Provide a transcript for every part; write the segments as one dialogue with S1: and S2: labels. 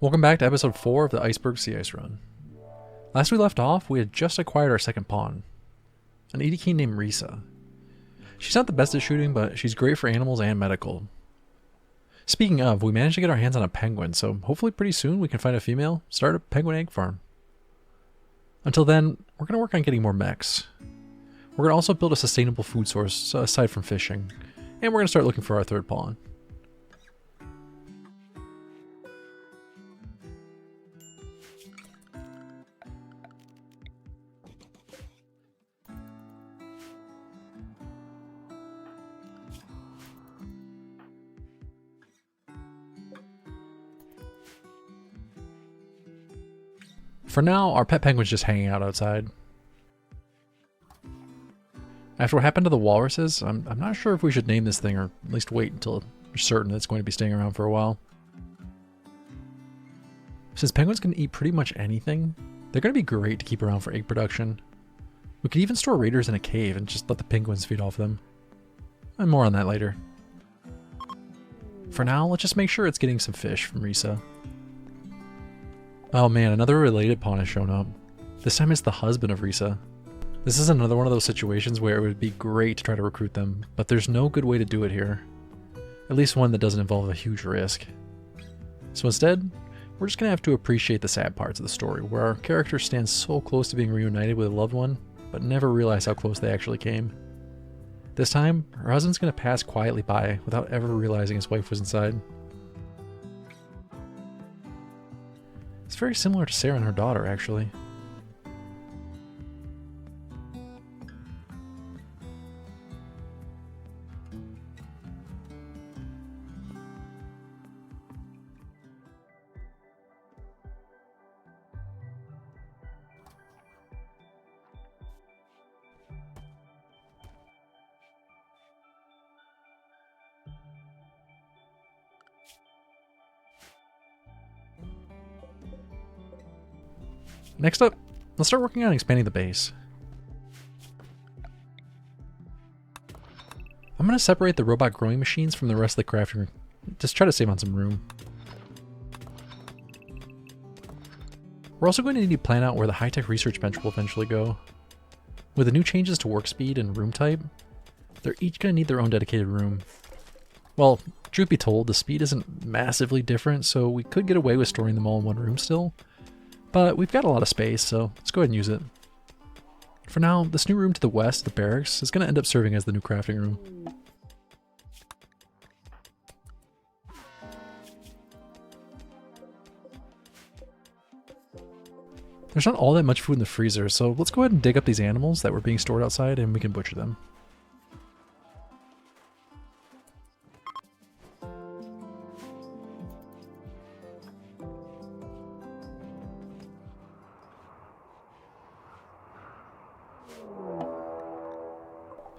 S1: Welcome back to episode 4 of the Iceberg Sea Ice Run. Last we left off, we had just acquired our second pawn, an Edie named Risa. She's not the best at shooting, but she's great for animals and medical. Speaking of, we managed to get our hands on a penguin, so hopefully pretty soon we can find a female, start a penguin egg farm. Until then, we're going to work on getting more mechs. We're going to also build a sustainable food source aside from fishing, and we're going to start looking for our third pawn. For now, our pet penguin's just hanging out outside. After what happened to the walruses, I'm not sure if we should name this thing or at least wait until we're certain it's going to be staying around for a while. Since penguins can eat pretty much anything, they're going to be great to keep around for egg production. We could even store raiders in a cave and just let the penguins feed off them. And more on that later. For now, let's just make sure it's getting some fish from Risa. Oh man, another related pawn has shown up. This time it's the husband of Risa. This is another one of those situations where it would be great to try to recruit them, but there's no good way to do it here. At least one that doesn't involve a huge risk. So instead, we're just gonna have to appreciate the sad parts of the story, where our character stands so close to being reunited with a loved one, but never realize how close they actually came. This time, her husband's gonna pass quietly by without ever realizing his wife was inside. It's very similar to Sarah and her daughter, actually. Next up, let's start working on expanding the base. I'm going to separate the robot growing machines from the rest of the crafting room. Just try to save on some room. We're also going to need to plan out where the high-tech research bench will eventually go. With the new changes to work speed and room type, they're each going to need their own dedicated room. Well, truth be told, the speed isn't massively different, so we could get away with storing them all in one room still. But we've got a lot of space, so let's go ahead and use it. For now, this new room to the west, the barracks, is going to end up serving as the new crafting room. There's not all that much food in the freezer, so let's go ahead and dig up these animals that were being stored outside and we can butcher them.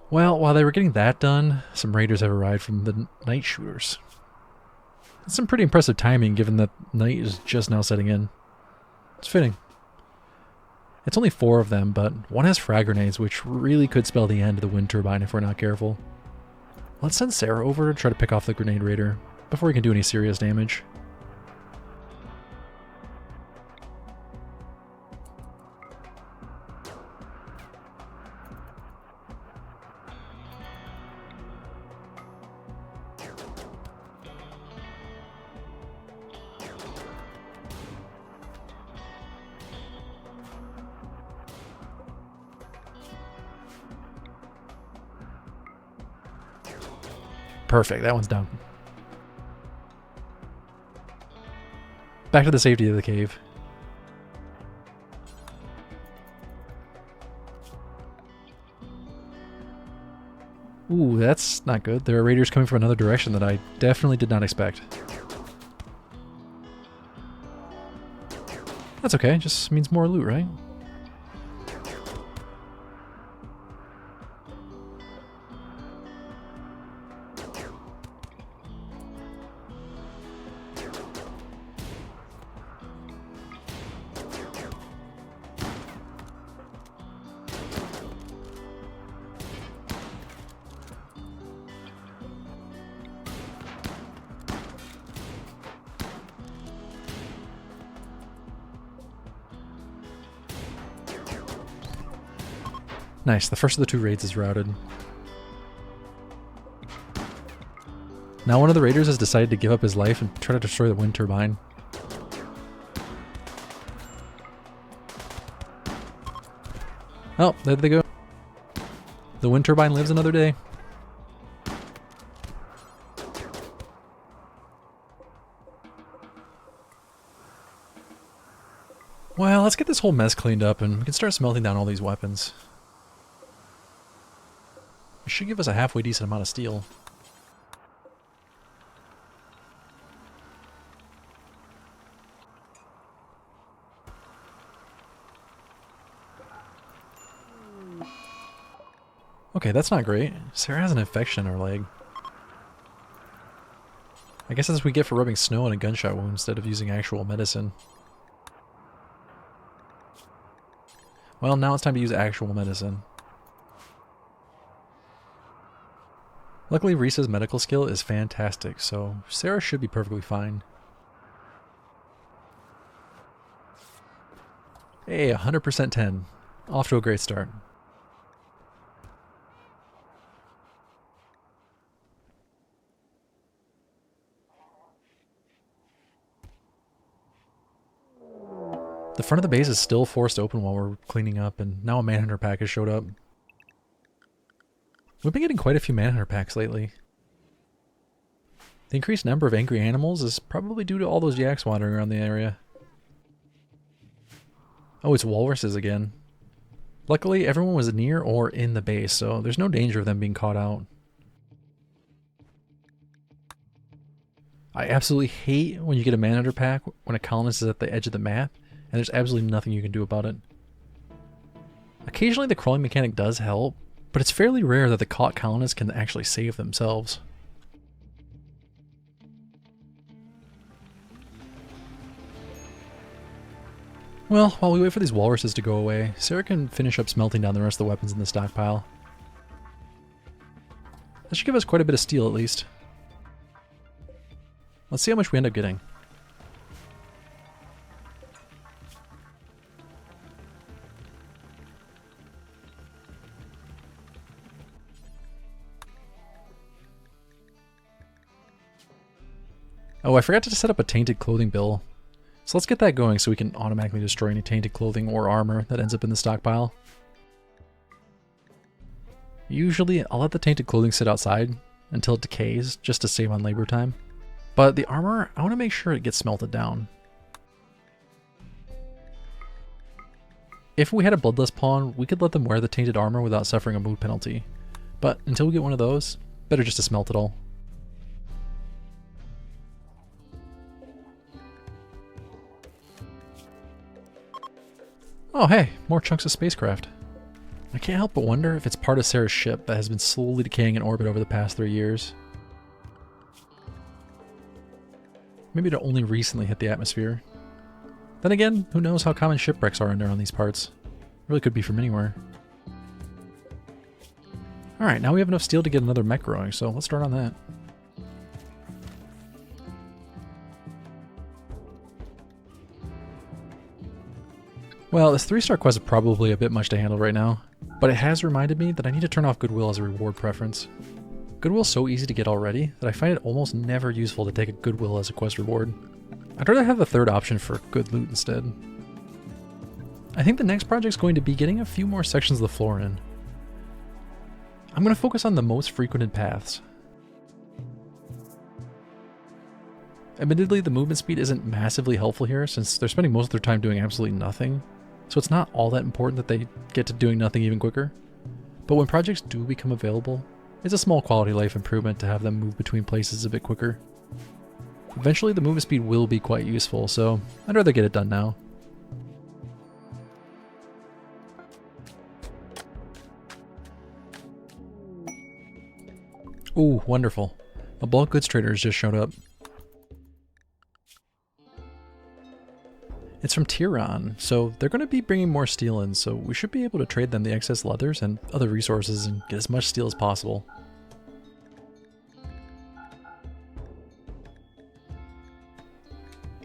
S1: Well, while they were getting that done, some raiders have arrived from the night shooters. That's some pretty impressive timing given that night is just now setting in. It's fitting. It's only 4 of them, but one has frag grenades, which really could spell the end of the wind turbine if we're not careful. Let's send Sarah over to try to pick off the grenade raider before he can do any serious damage. Perfect, that one's down. Back to the safety of the cave. Ooh, that's not good. There are raiders coming from another direction that I definitely did not expect. That's okay, just means more loot, right? Nice, the first of the 2 raids is routed. Now one of the raiders has decided to give up his life and try to destroy the wind turbine. Oh, there they go. The wind turbine lives another day. Well, let's get this whole mess cleaned up and we can start smelting down all these weapons. It should give us a halfway decent amount of steel. Okay, that's not great. Sarah has an infection in her leg. I guess that's what we get for rubbing snow on a gunshot wound instead of using actual medicine. Well, now it's time to use actual medicine. Luckily, Risa's medical skill is fantastic, so Sarah should be perfectly fine. Hey, 100% 10. Off to a great start. The front of the base is still forced open while we're cleaning up, and now a manhunter pack has showed up. We've been getting quite a few manhunter packs lately. The increased number of angry animals is probably due to all those yaks wandering around the area. Oh, it's walruses again. Luckily, everyone was near or in the base, so there's no danger of them being caught out. I absolutely hate when you get a manhunter pack when a colonist is at the edge of the map, and there's absolutely nothing you can do about it. Occasionally the crawling mechanic does help, but it's fairly rare that the caught colonists can actually save themselves. Well, while we wait for these walruses to go away, Sarah can finish up smelting down the rest of the weapons in the stockpile. That should give us quite a bit of steel at least. Let's see how much we end up getting. Oh, I forgot to set up a tainted clothing bill. So let's get that going so we can automatically destroy any tainted clothing or armor that ends up in the stockpile. Usually, I'll let the tainted clothing sit outside until it decays, just to save on labor time. But the armor, I want to make sure it gets smelted down. If we had a bloodless pawn, we could let them wear the tainted armor without suffering a mood penalty. But until we get one of those, better just to smelt it all. Oh hey, more chunks of spacecraft. I can't help but wonder if it's part of Sarah's ship that has been slowly decaying in orbit over the past 3 years. Maybe it only recently hit the atmosphere. Then again, who knows how common shipwrecks are around these parts. Really could be from anywhere. Alright, now we have enough steel to get another mech growing, so let's start on that. Well, this 3-star quest is probably a bit much to handle right now, but it has reminded me that I need to turn off Goodwill as a reward preference. Goodwill's so easy to get already that I find it almost never useful to take a Goodwill as a quest reward. I'd rather have the third option for good loot instead. I think the next project's going to be getting a few more sections of the floor in. I'm going to focus on the most frequented paths. Admittedly, the movement speed isn't massively helpful here since they're spending most of their time doing absolutely nothing, so it's not all that important that they get to doing nothing even quicker. But when projects do become available, it's a small quality of life improvement to have them move between places a bit quicker. Eventually the movement speed will be quite useful, so I'd rather get it done now. Ooh, wonderful. A bulk goods trader has just showed up. It's from Tiran, so they're going to be bringing more steel in, so we should be able to trade them the excess leathers and other resources and get as much steel as possible.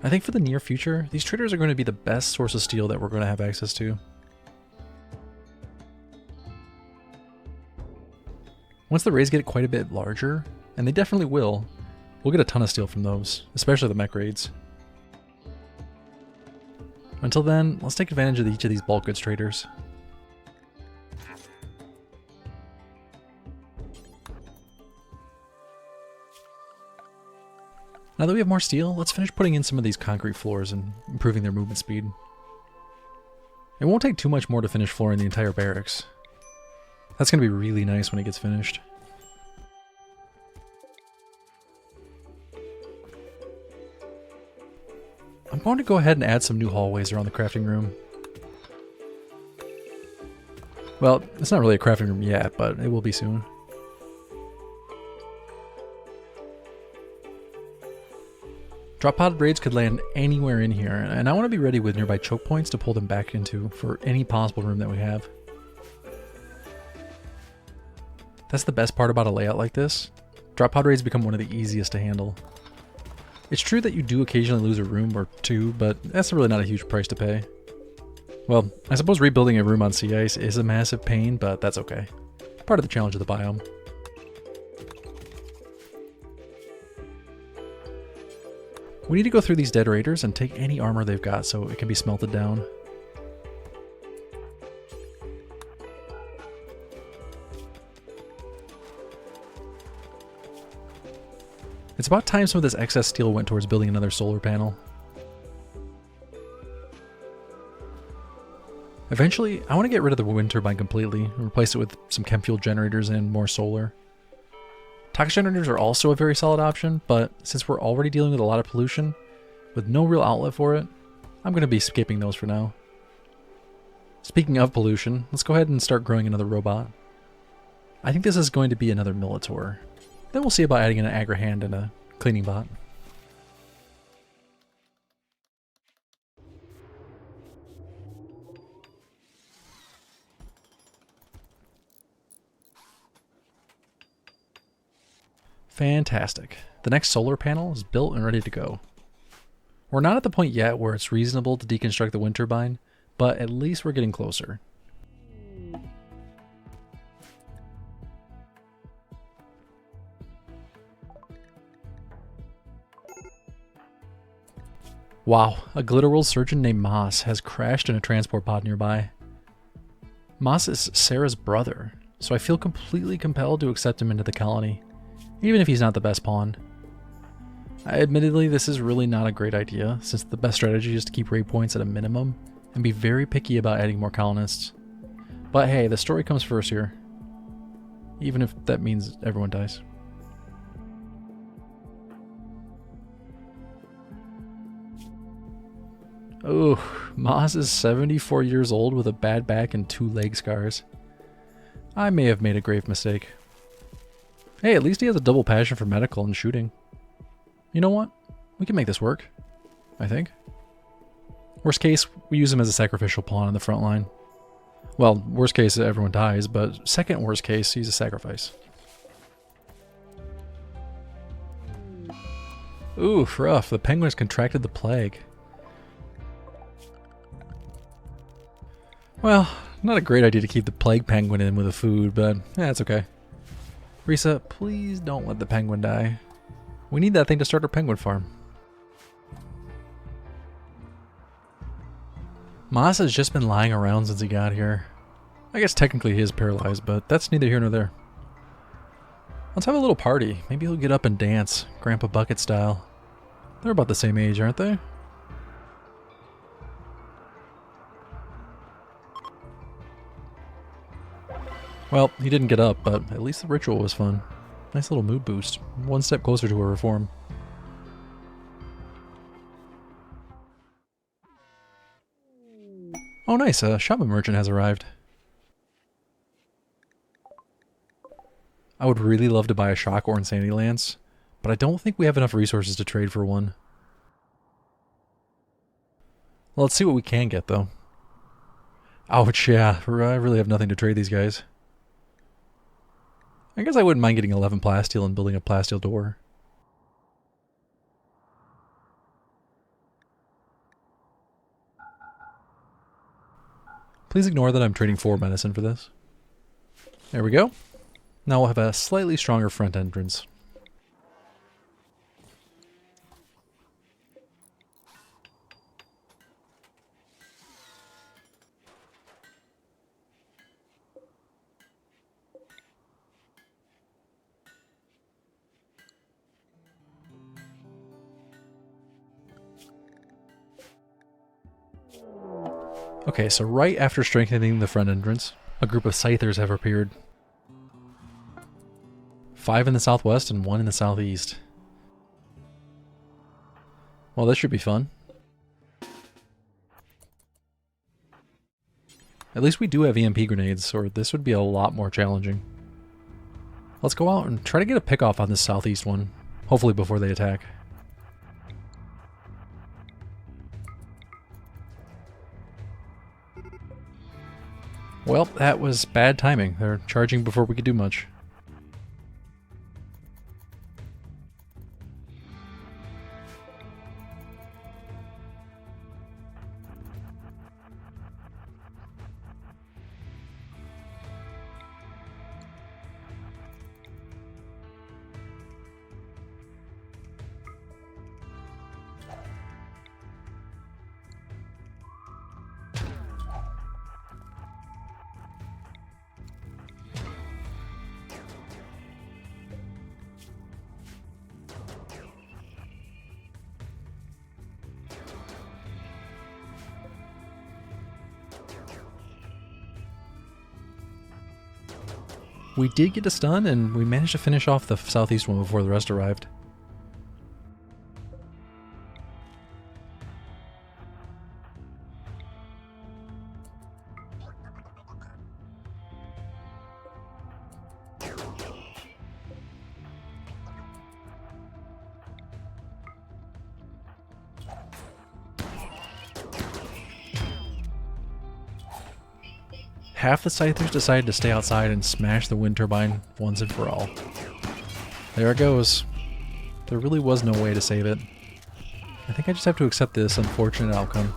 S1: I think for the near future, these traders are going to be the best source of steel that we're going to have access to. Once the raids get quite a bit larger, and they definitely will, we'll get a ton of steel from those, especially the mech raids. Until then, let's take advantage of each of these bulk goods traders. Now that we have more steel, let's finish putting in some of these concrete floors and improving their movement speed. It won't take too much more to finish flooring the entire barracks. That's going to be really nice when it gets finished. I'm going to go ahead and add some new hallways around the crafting room. Well, it's not really a crafting room yet, but it will be soon. Drop pod raids could land anywhere in here, and I want to be ready with nearby choke points to pull them back into for any possible room that we have. That's the best part about a layout like this. Drop pod raids become one of the easiest to handle. It's true that you do occasionally lose a room or two, but that's really not a huge price to pay. Well, I suppose rebuilding a room on sea ice is a massive pain, but that's okay. Part of the challenge of the biome. We need to go through these dead raiders and take any armor they've got so it can be smelted down. It's about time some of this excess steel went towards building another solar panel. Eventually, I want to get rid of the wind turbine completely and replace it with some chem fuel generators and more solar. Tox generators are also a very solid option, but since we're already dealing with a lot of pollution, with no real outlet for it, I'm going to be skipping those for now. Speaking of pollution, let's go ahead and start growing another robot. I think this is going to be another Militor. Then we'll see about adding an agri-hand and a cleaning bot. Fantastic. The next solar panel is built and ready to go. We're not at the point yet where it's reasonable to deconstruct the wind turbine, but at least we're getting closer. Wow, a Glitterworld surgeon named Moss has crashed in a transport pod nearby. Moss is Sarah's brother, so I feel completely compelled to accept him into the colony, even if he's not the best pawn. Admittedly, this is really not a great idea, since the best strategy is to keep raid points at a minimum and be very picky about adding more colonists. But hey, the story comes first here, even if that means everyone dies. Oh, Moss is 74 years old with a bad back and 2 leg scars. I may have made a grave mistake. Hey, at least he has a double passion for medical and shooting. You know what? We can make this work, I think. Worst case, we use him as a sacrificial pawn on the front line. Well, worst case, everyone dies, but second worst case, he's a sacrifice. Ooh, rough. The penguin has contracted the plague. Well, not a great idea to keep the plague penguin in with the food, but it's okay. Risa, please don't let the penguin die. We need that thing to start our penguin farm. Moss has just been lying around since he got here. I guess technically he is paralyzed, but that's neither here nor there. Let's have a little party. Maybe he'll get up and dance, Grandpa Bucket style. They're about the same age, aren't they? Well, he didn't get up, but at least the ritual was fun. Nice little mood boost. One step closer to a reform. Oh nice, a shaman merchant has arrived. I would really love to buy a shock or insanity lance, but I don't think we have enough resources to trade for one. Well, let's see what we can get though. Ouch, yeah, I really have nothing to trade these guys. I guess I wouldn't mind getting 11 plasteel and building a plasteel door. Please ignore that I'm trading 4 medicine for this. There we go. Now we'll have a slightly stronger front entrance. Okay, so right after strengthening the front entrance, a group of scythers have appeared. 5 in the southwest and 1 in the southeast. Well, this should be fun. At least we do have EMP grenades, or this would be a lot more challenging. Let's go out and try to get a pick off on this southeast one, hopefully before they attack. Well, that was bad timing. They're charging before we could do much. We did get a stun, and we managed to finish off the southeast one before the rest arrived. Half the scythers decided to stay outside and smash the wind turbine once and for all. There it goes. There really was no way to save it. I think I just have to accept this unfortunate outcome.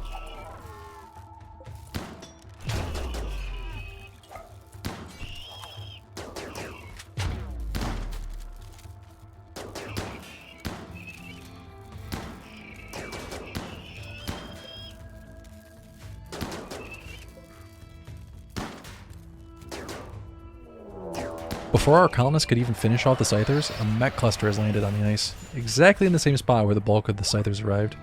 S1: Before our colonists could even finish off the scythers, a mech cluster has landed on the ice, exactly in the same spot where the bulk of the scythers arrived.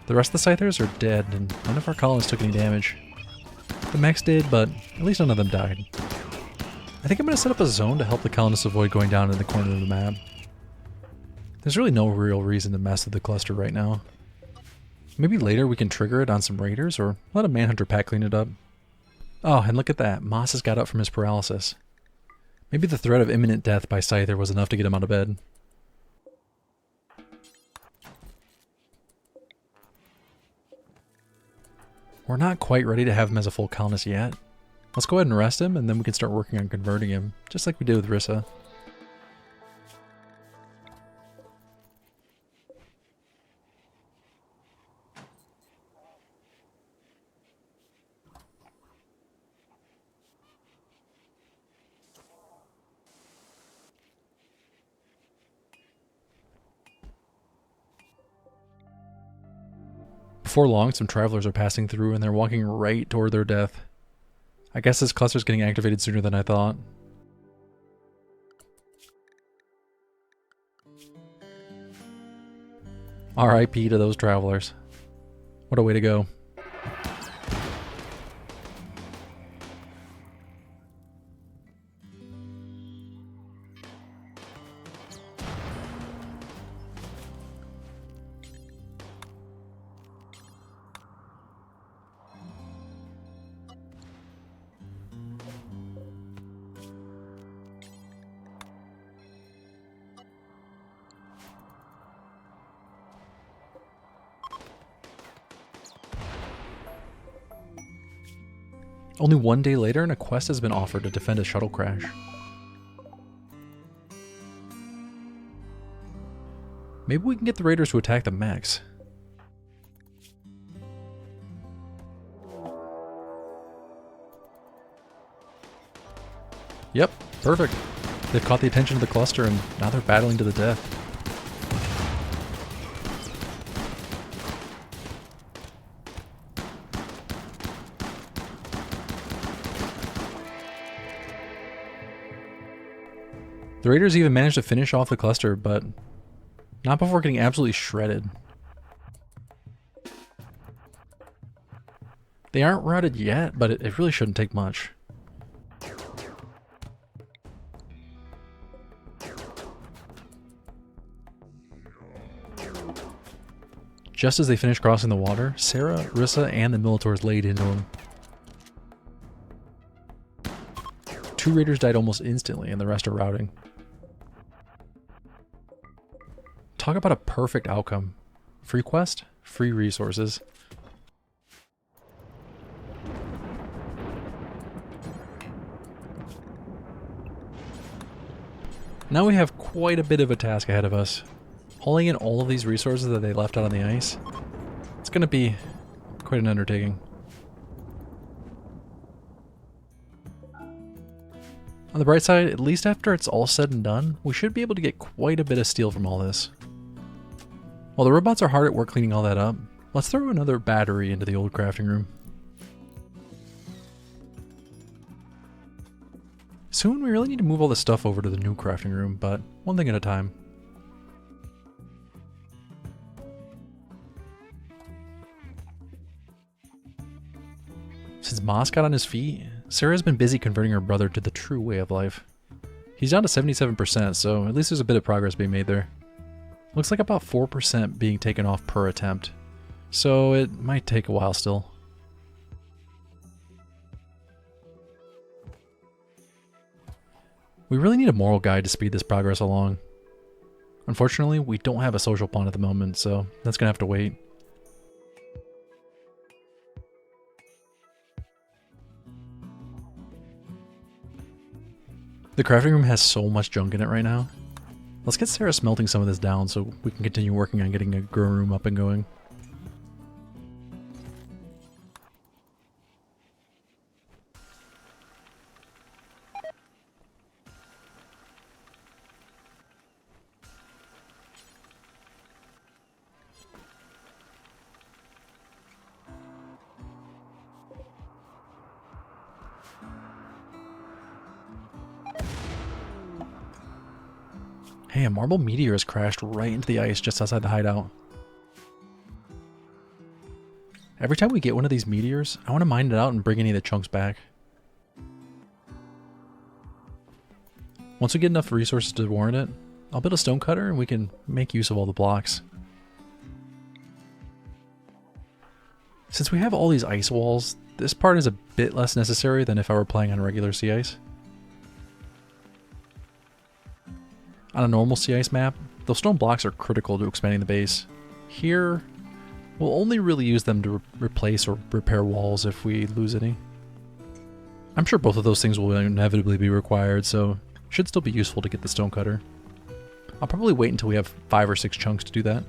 S1: The rest of the scythers are dead, and none of our colonists took any damage. The mechs did, but at least none of them died. I think I'm going to set up a zone to help the colonists avoid going down in the corner of the map. There's really no real reason to mess with the cluster right now. Maybe later we can trigger it on some raiders, or let a manhunter pack clean it up. Oh, and look at that, Moss has got up from his paralysis. Maybe the threat of imminent death by Scyther was enough to get him out of bed. We're not quite ready to have him as a full colonist yet. Let's go ahead and rest him, and then we can start working on converting him, just like we did with Rissa. Before long, some travelers are passing through and they're walking right toward their death. I guess this cluster's getting activated sooner than I thought. RIP to those travelers. What a way to go. Only one day later, and a quest has been offered to defend a shuttle crash. Maybe we can get the raiders to attack the mechs. Yep, Perfect. They've caught the attention of the cluster and now they're battling to the death. The raiders even managed to finish off the cluster, but not before getting absolutely shredded. They aren't routed yet, but it really shouldn't take much. Just as they finished crossing the water, Sarah, Rissa, and the Militors laid into them. 2 raiders died almost instantly, and the rest are routing. Talk about a perfect outcome. Free quest, free resources. Now we have quite a bit of a task ahead of us. Hauling in all of these resources that they left out on the ice, it's going to be quite an undertaking. On the bright side, at least after it's all said and done, we should be able to get quite a bit of steel from all this. While the robots are hard at work cleaning all that up, let's throw another battery into the old crafting room. Soon we really need to move all this stuff over to the new crafting room, but one thing at a time. Since Moss got on his feet, Sarah's been busy converting her brother to the true way of life. He's down to 77%, so at least there's a bit of progress being made there. Looks like about 4% being taken off per attempt, so it might take a while still. We really need a moral guide to speed this progress along. Unfortunately, we don't have a social pawn at the moment, so that's gonna have to wait. The crafting room has so much junk in it right now. Let's get Sarah smelting some of this down so we can continue working on getting a grow room up and going. Hey, a marble meteor has crashed right into the ice just outside the hideout. Every time we get one of these meteors, I want to mine it out and bring any of the chunks back. Once we get enough resources to warrant it, I'll build a stone cutter and we can make use of all the blocks. Since we have all these ice walls, this part is a bit less necessary than if I were playing on regular sea ice. On a normal sea ice map, those stone blocks are critical to expanding the base. Here, we'll only really use them to replace or repair walls if we lose any. I'm sure both of those things will inevitably be required, so it should still be useful to get the stone cutter. I'll probably wait until we have 5 or 6 chunks to do that.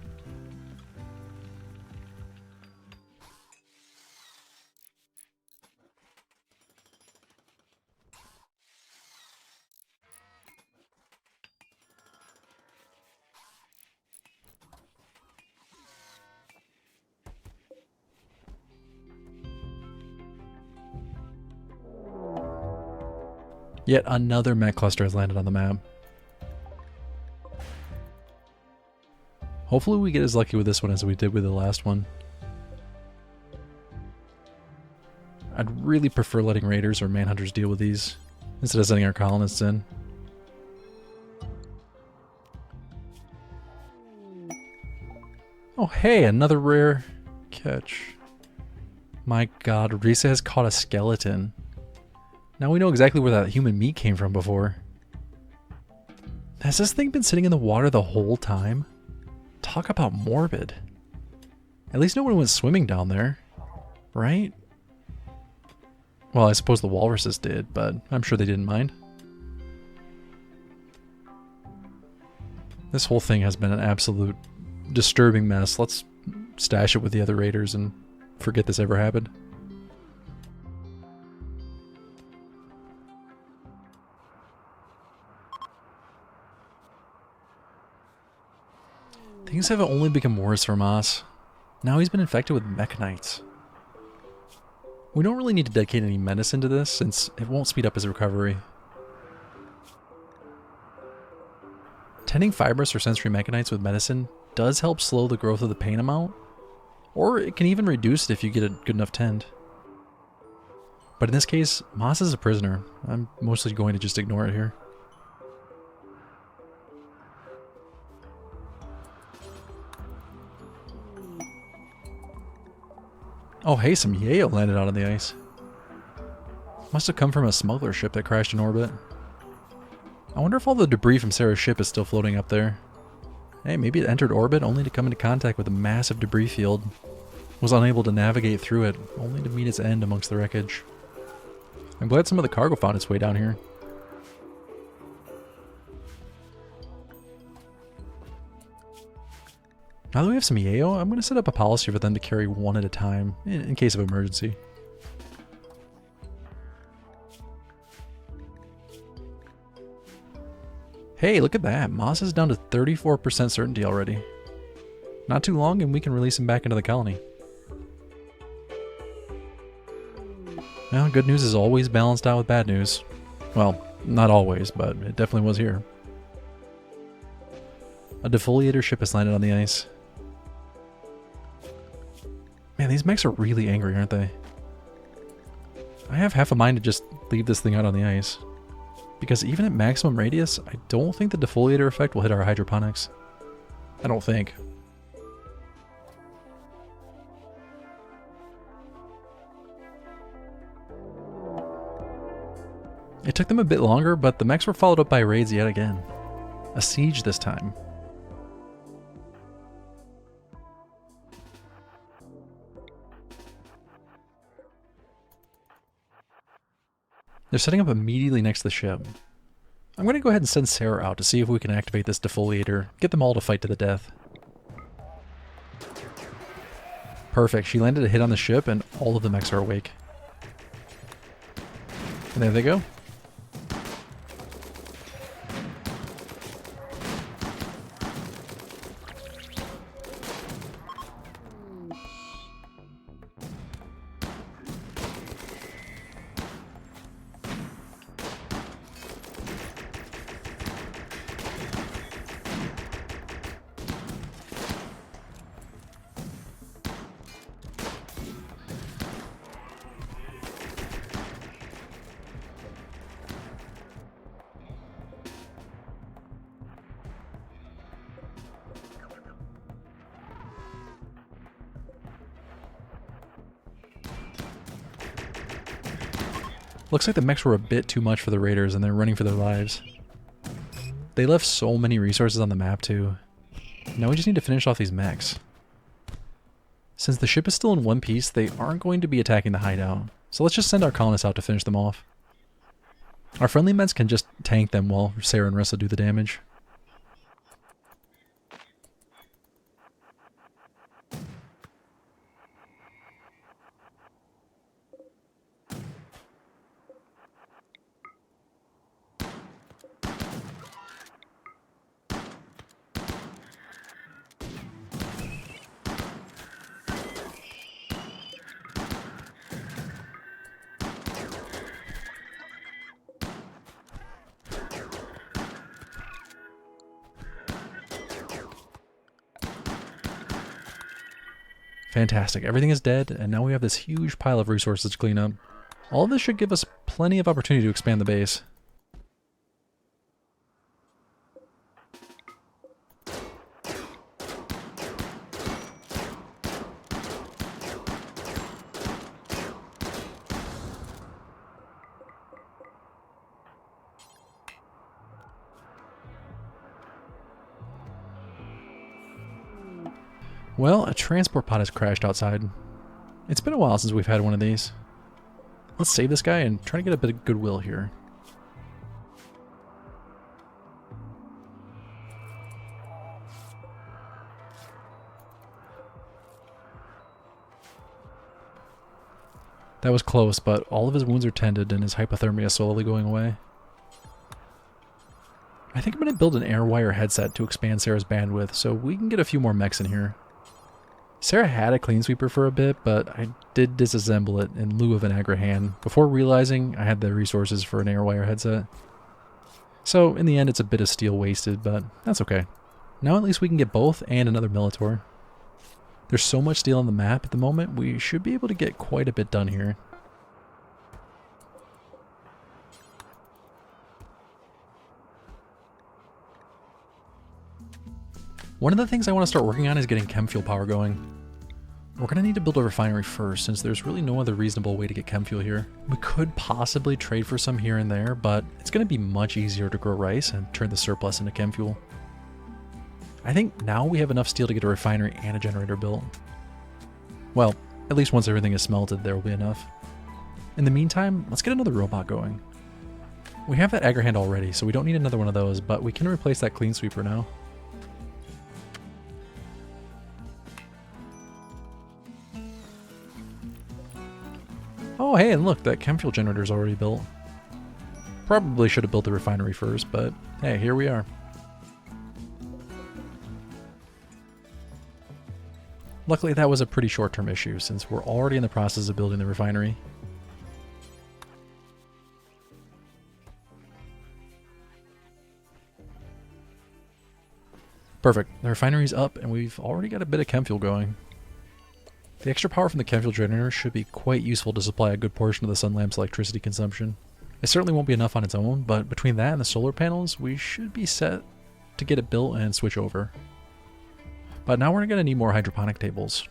S1: Yet another mech cluster has landed on the map. Hopefully we get as lucky with this one as we did with the last one. I'd really prefer letting raiders or manhunters deal with these, instead of sending our colonists in. Oh hey, another rare catch. My god, Risa has caught a skeleton. Now we know exactly where that human meat came from before. Has this thing been sitting in the water the whole time? Talk about morbid. At least no one went swimming down there, right? Well, I suppose the walruses did, but I'm sure they didn't mind. This whole thing has been an absolute disturbing mess. Let's stash it with the other raiders and forget this ever happened. Things have only become worse for Moss. Now he's been infected with mechanites. We don't really need to dedicate any medicine to this, since it won't speed up his recovery. Tending fibrous or sensory mechanites with medicine does help slow the growth of the pain amount, or it can even reduce it if you get a good enough tend. But in this case, Moss is a prisoner. I'm mostly going to just ignore it here. Oh hey, some Yale landed out on the ice. Must have come from a smuggler ship that crashed in orbit. I wonder if all the debris from Sarah's ship is still floating up there. Hey, maybe it entered orbit only to come into contact with a massive debris field. Was unable to navigate through it, only to meet its end amongst the wreckage. I'm glad some of the cargo found its way down here. Now that we have some Yayo, I'm going to set up a policy for them to carry one at a time, in case of emergency. Hey, look at that! Moss is down to 34% certainty already. Not too long and we can release him back into the colony. Well, good news is always balanced out with bad news. Well, not always, but it definitely was here. A defoliator ship has landed on the ice. Man, these mechs are really angry, aren't they? I have half a mind to just leave this thing out on the ice. Because even at maximum radius, I don't think the defoliator effect will hit our hydroponics. I don't think. It took them a bit longer, but the mechs were followed up by raids yet again. A siege this time. They're setting up immediately next to the ship. I'm going to go ahead and send Sarah out to see if we can activate this defoliator, get them all to fight to the death. Perfect, she landed a hit on the ship and all of the mechs are awake. And there they go. Looks like the mechs were a bit too much for the raiders and they're running for their lives. They left so many resources on the map too. Now we just need to finish off these mechs. Since the ship is still in one piece, they aren't going to be attacking the hideout. So let's just send our colonists out to finish them off. Our friendly meds can just tank them while Sarah and Ressa do the damage. Fantastic. Everything is dead, and now we have this huge pile of resources to clean up. All of this should give us plenty of opportunity to expand the base. Well, a transport pod has crashed outside. It's been a while since we've had one of these. Let's save this guy and try to get a bit of goodwill here. That was close, but all of his wounds are tended and his hypothermia is slowly going away. I think I'm going to build an airwire headset to expand Sarah's bandwidth so we can get a few more mechs in here. Sarah had a clean sweeper for a bit, but I did disassemble it in lieu of an aggro hand before realizing I had the resources for an airwire headset. So in the end it's a bit of steel wasted, but that's okay. Now at least we can get both and another Militor. There's so much steel on the map at the moment, we should be able to get quite a bit done here. One of the things I want to start working on is getting chem fuel power going. We're going to need to build a refinery first, since there's really no other reasonable way to get chem fuel here. We could possibly trade for some here and there, but it's going to be much easier to grow rice and turn the surplus into chem fuel. I think now we have enough steel to get a refinery and a generator built. Well, at least once everything is smelted, there will be enough. In the meantime, let's get another robot going. We have that aggro hand already, so we don't need another one of those, but we can replace that clean sweeper now. Oh hey, and look, that chem fuel generator is already built. Probably should have built the refinery first, but hey, here we are. Luckily that was a pretty short-term issue, since we're already in the process of building the refinery. Perfect, the refinery's up and we've already got a bit of chem fuel going. The extra power from the chem fuel generator should be quite useful to supply a good portion of the sun lamp's electricity consumption. It certainly won't be enough on its own, but between that and the solar panels, we should be set to get it built and switch over. But now we're going to need more hydroponic tables.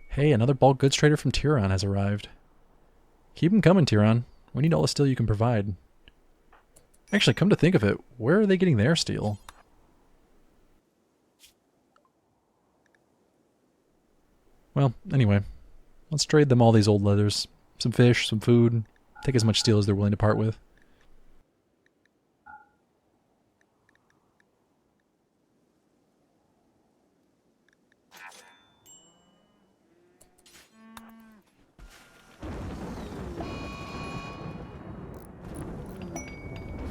S1: Hey, another bulk goods trader from Tiron has arrived. Keep 'em coming, Tiron. We need all the steel you can provide. Actually, come to think of it, where are they getting their steel? Well, anyway, let's trade them all these old leathers. Some fish, some food, take as much steel as they're willing to part with.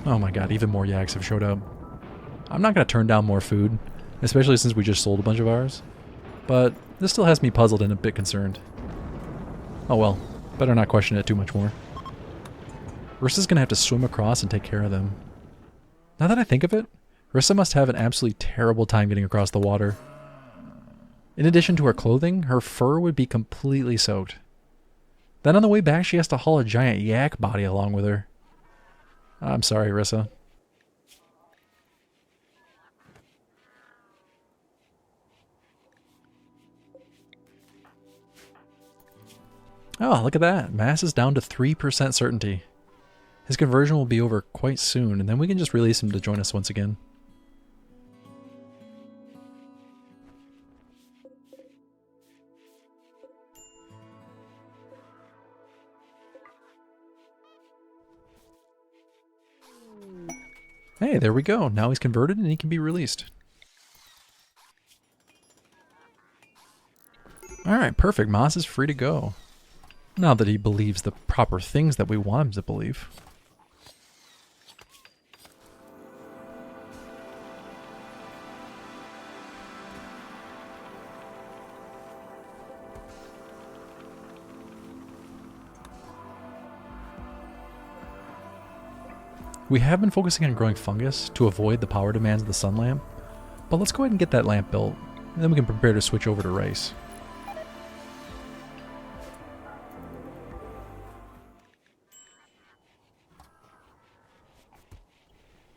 S1: Oh my god, even more yaks have showed up. I'm not going to turn down more food, especially since we just sold a bunch of ours. But this still has me puzzled and a bit concerned. Oh well, better not question it too much more. Rissa's going to have to swim across and take care of them. Now that I think of it, Rissa must have an absolutely terrible time getting across the water. In addition to her clothing, her fur would be completely soaked. Then on the way back she has to haul a giant yak body along with her. I'm sorry, Rissa. Oh, look at that. Mass is down to 3% certainty. His conversion will be over quite soon, and then we can just release him to join us once again. Hey, there we go. Now he's converted and he can be released. Alright, perfect. Moss is free to go. Now that he believes the proper things that we want him to believe. We have been focusing on growing fungus to avoid the power demands of the sun lamp, but let's go ahead and get that lamp built, and then we can prepare to switch over to rice.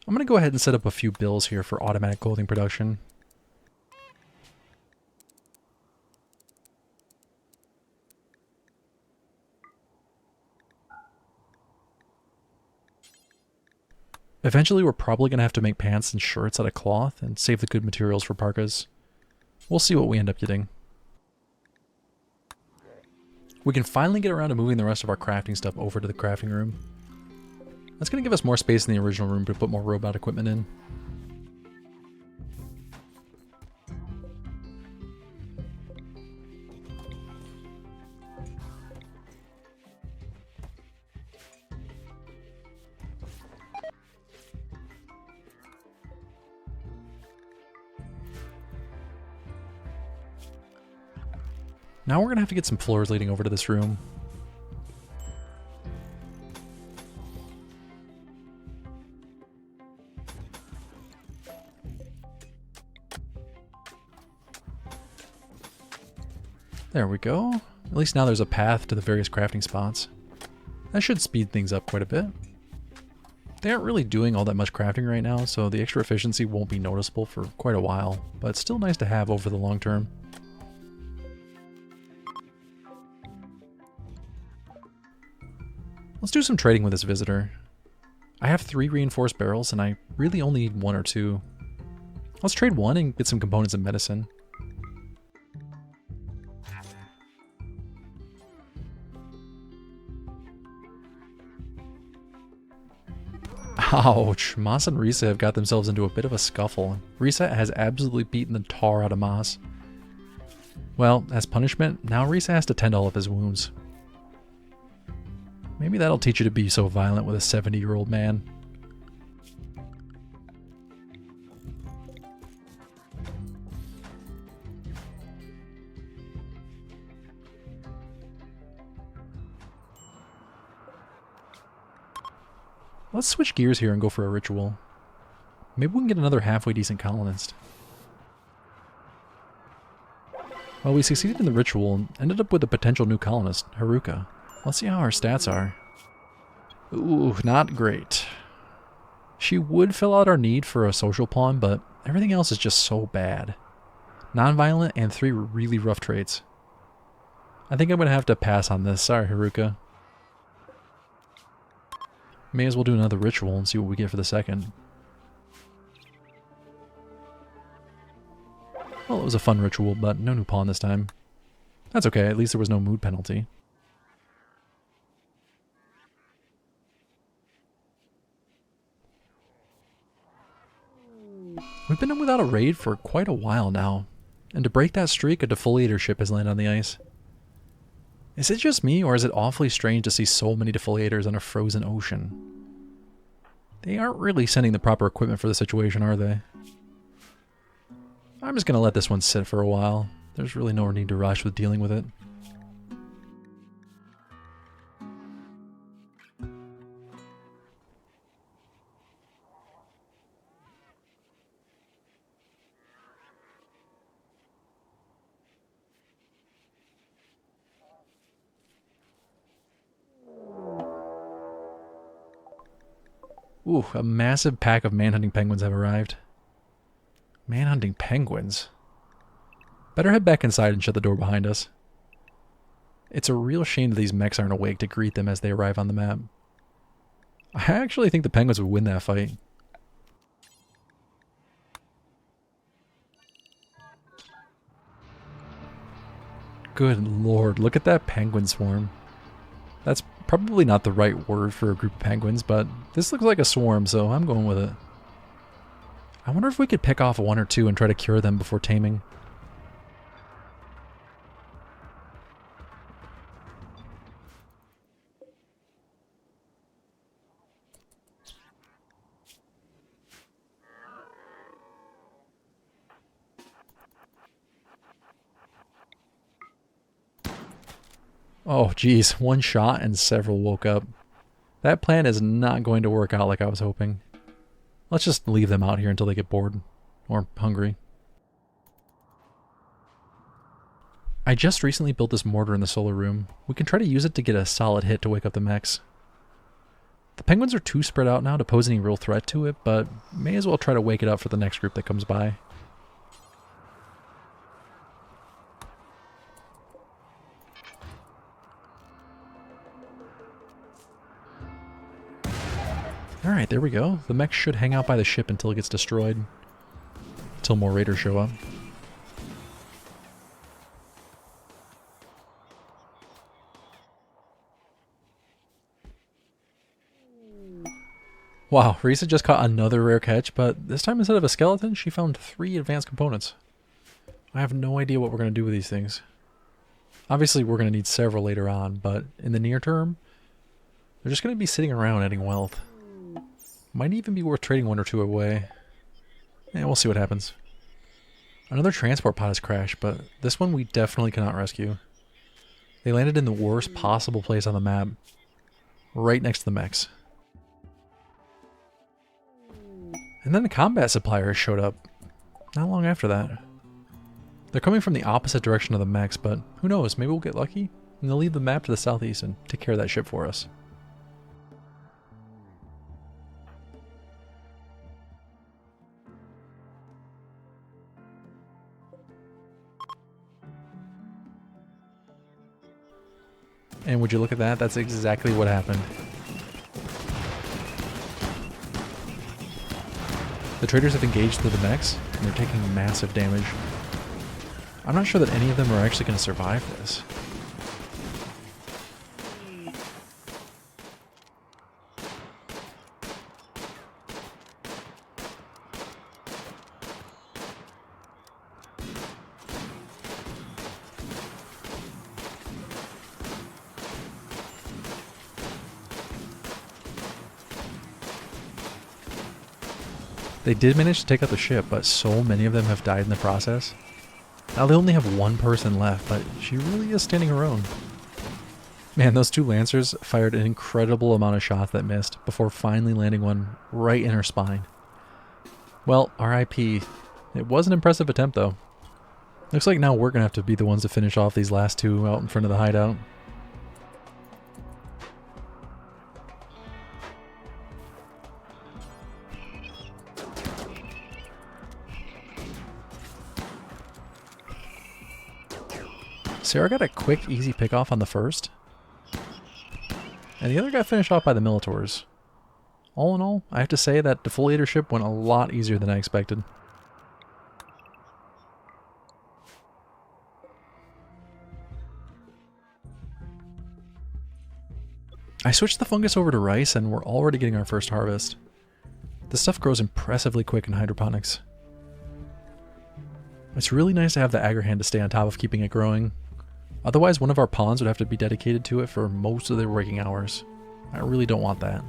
S1: I'm going to go ahead and set up a few bills here for automatic clothing production. Eventually we're probably going to have to make pants and shirts out of cloth and save the good materials for parkas. We'll see what we end up getting. We can finally get around to moving the rest of our crafting stuff over to the crafting room. That's going to give us more space in the original room to put more robot equipment in. Now we're going to have to get some floors leading over to this room. There we go. At least now there's a path to the various crafting spots. That should speed things up quite a bit. They aren't really doing all that much crafting right now, so the extra efficiency won't be noticeable for quite a while, but it's still nice to have over the long term. Let's do some trading with this visitor. I have 3 reinforced barrels and I really only need 1 or 2. Let's trade 1 and get some components of medicine. Ouch, Moss and Risa have got themselves into a bit of a scuffle. Risa has absolutely beaten the tar out of Moss. Well, as punishment, now Risa has to tend all of his wounds. Maybe that'll teach you to be so violent with a 70-year-old man. Let's switch gears here and go for a ritual. Maybe we can get another halfway decent colonist. Well, we succeeded in the ritual and ended up with a potential new colonist, Haruka. Let's see how her stats are. Ooh, not great. She would fill out our need for a social pawn, but everything else is just so bad. Non-violent and 3 really rough traits. I think I'm going to have to pass on this. Sorry, Haruka. May as well do another ritual and see what we get for the second. Well, it was a fun ritual, but no new pawn this time. That's okay, at least there was no mood penalty. We've been without a raid for quite a while now, and to break that streak, a defoliator ship has landed on the ice. Is it just me, or is it awfully strange to see so many defoliators on a frozen ocean? They aren't really sending the proper equipment for the situation, are they? I'm just going to let this one sit for a while. There's really no need to rush with dealing with it. Ooh, a massive pack of manhunting penguins have arrived. Manhunting penguins? Better head back inside and shut the door behind us. It's a real shame that these mechs aren't awake to greet them as they arrive on the map. I actually think the penguins would win that fight. Good lord, look at that penguin swarm. That's probably not the right word for a group of penguins, but this looks like a swarm, so I'm going with it. I wonder if we could pick off 1 or 2 and try to cure them before taming. Oh geez, 1 shot and several woke up. That plan is not going to work out like I was hoping. Let's just leave them out here until they get bored. Or hungry. I just recently built this mortar in the solar room. We can try to use it to get a solid hit to wake up the mechs. The penguins are too spread out now to pose any real threat to it, but may as well try to wake it up for the next group that comes by. Alright, there we go. The mech should hang out by the ship until it gets destroyed. Until more raiders show up. Wow, Risa just caught another rare catch, but this time instead of a skeleton, she found 3 advanced components. I have no idea what we're going to do with these things. Obviously, we're going to need several later on, but in the near term, they're just going to be sitting around adding wealth. Might even be worth trading 1 or 2 away. Yeah, we'll see what happens. Another transport pod has crashed, but this one we definitely cannot rescue. They landed in the worst possible place on the map, right next to the mechs. And then the combat suppliers showed up not long after that. They're coming from the opposite direction of the mechs, but who knows, maybe we'll get lucky and they'll leave the map to the southeast and take care of that ship for us. And would you look at that? That's exactly what happened. The traders have engaged through the mechs, and they're taking massive damage. I'm not sure that any of them are actually going to survive this. They did manage to take out the ship, but so many of them have died in the process. Now they only have one person left, but she really is standing her own. Man, those two Lancers fired an incredible amount of shots that missed, before finally landing one right in her spine. Well, RIP. It was an impressive attempt though. Looks like now we're gonna have to be the ones to finish off these last two out in front of the hideout. Sarah got a quick, easy pick-off on the first. And the other got finished off by the Militors. All in all, I have to say that defoliator ship went a lot easier than I expected. I switched the fungus over to rice and we're already getting our first harvest. This stuff grows impressively quick in hydroponics. It's really nice to have the Agrahand to stay on top of keeping it growing. Otherwise, one of our pawns would have to be dedicated to it for most of their working hours. I really don't want that.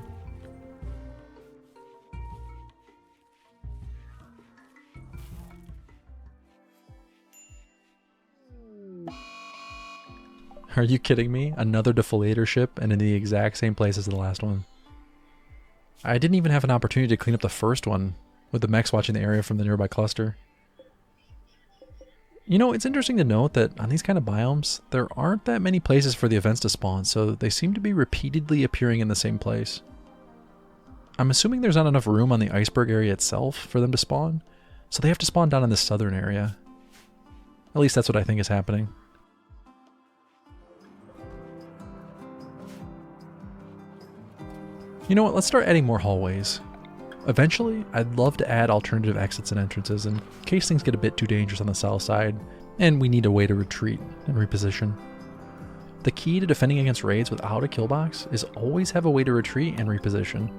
S1: Are you kidding me? Another defoliator ship and in the exact same place as the last one. I didn't even have an opportunity to clean up the first one, with the mechs watching the area from the nearby cluster. You know, it's interesting to note that on these kind of biomes, there aren't that many places for the events to spawn, so they seem to be repeatedly appearing in the same place. I'm assuming there's not enough room on the Iceberg area itself for them to spawn, so they have to spawn down in the southern area. At least that's what I think is happening. You know what, let's start adding more hallways. Eventually, I'd love to add alternative exits and entrances in case things get a bit too dangerous on the south side, and we need a way to retreat and reposition. The key to defending against raids without a kill box is always have a way to retreat and reposition.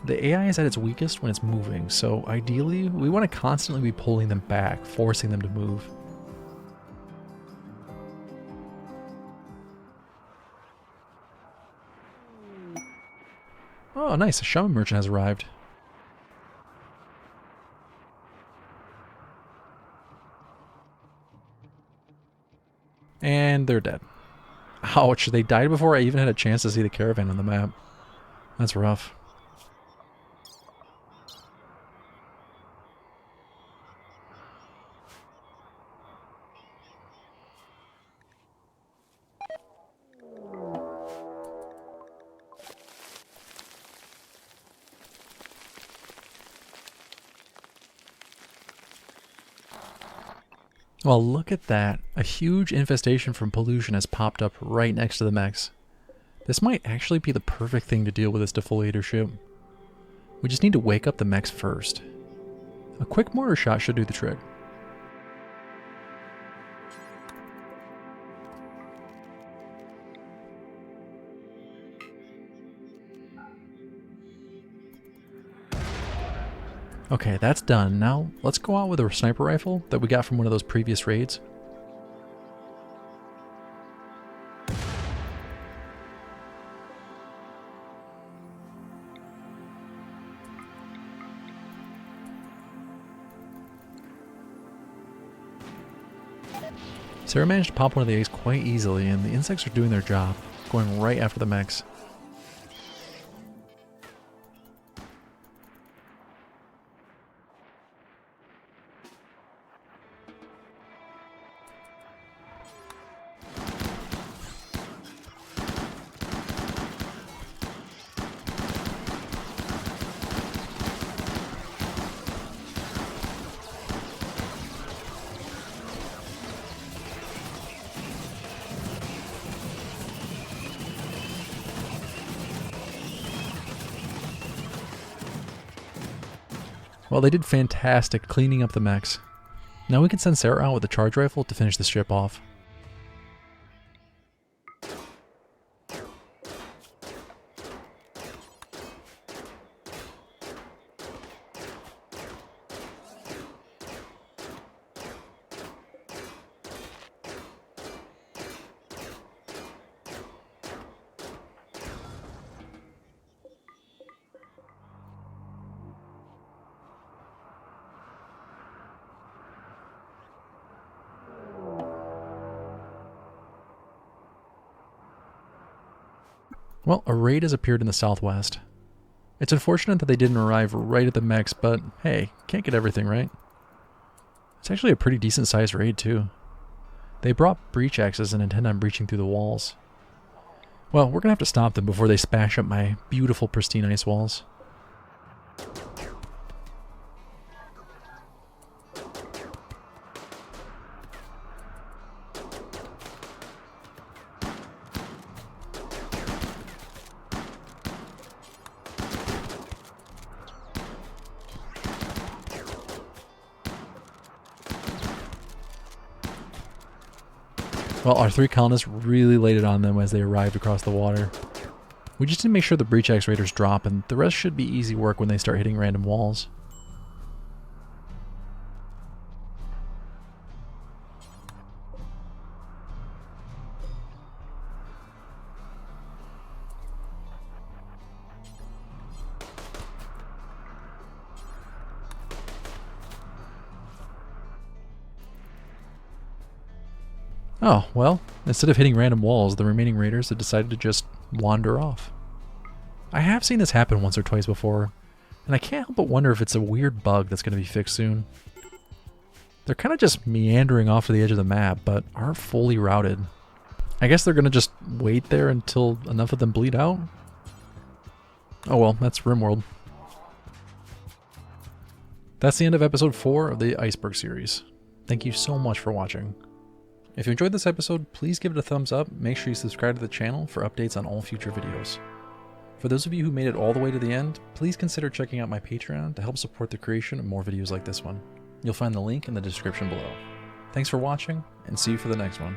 S1: The AI is at its weakest when it's moving, so ideally, we want to constantly be pulling them back, forcing them to move. Oh, nice. A shaman merchant has arrived. And they're dead. Ouch, they died before I even had a chance to see the caravan on the map. That's rough. Well, look at that. A huge infestation from pollution has popped up right next to the mechs. This might actually be the perfect thing to deal with this defoliator ship. We just need to wake up the mechs first. A quick mortar shot should do the trick. Okay, that's done. Now, let's go out with a sniper rifle that we got from one of those previous raids. Sarah managed to pop one of the eggs quite easily, and the insects are doing their job, going right after the mechs. Well, they did fantastic cleaning up the mechs. Now we can send Sarah out with a charge rifle to finish the ship off. Well, a raid has appeared in the southwest. It's unfortunate that they didn't arrive right at the mechs, but hey, can't get everything right. It's actually a pretty decent sized raid too. They brought breach axes and intend on breaching through the walls. Well, we're gonna have to stop them before they smash up my beautiful pristine ice walls. Well, our 3 colonists really laid it on them as they arrived across the water. We just need to make sure the breach axe raiders drop, and the rest should be easy work when they start hitting random walls. Oh, well, instead of hitting random walls, the remaining raiders have decided to just wander off. I have seen this happen once or twice before, and I can't help but wonder if it's a weird bug that's going to be fixed soon. They're kind of just meandering off to the edge of the map, but aren't fully routed. I guess they're going to just wait there until enough of them bleed out? Oh well, that's RimWorld. That's the end of episode 4 of the Iceberg series. Thank you so much for watching. If you enjoyed this episode, please give it a thumbs up. Make sure you subscribe to the channel for updates on all future videos. For those of you who made it all the way to the end, please consider checking out my Patreon to help support the creation of more videos like this one. You'll find the link in the description below. Thanks for watching, and see you for the next one.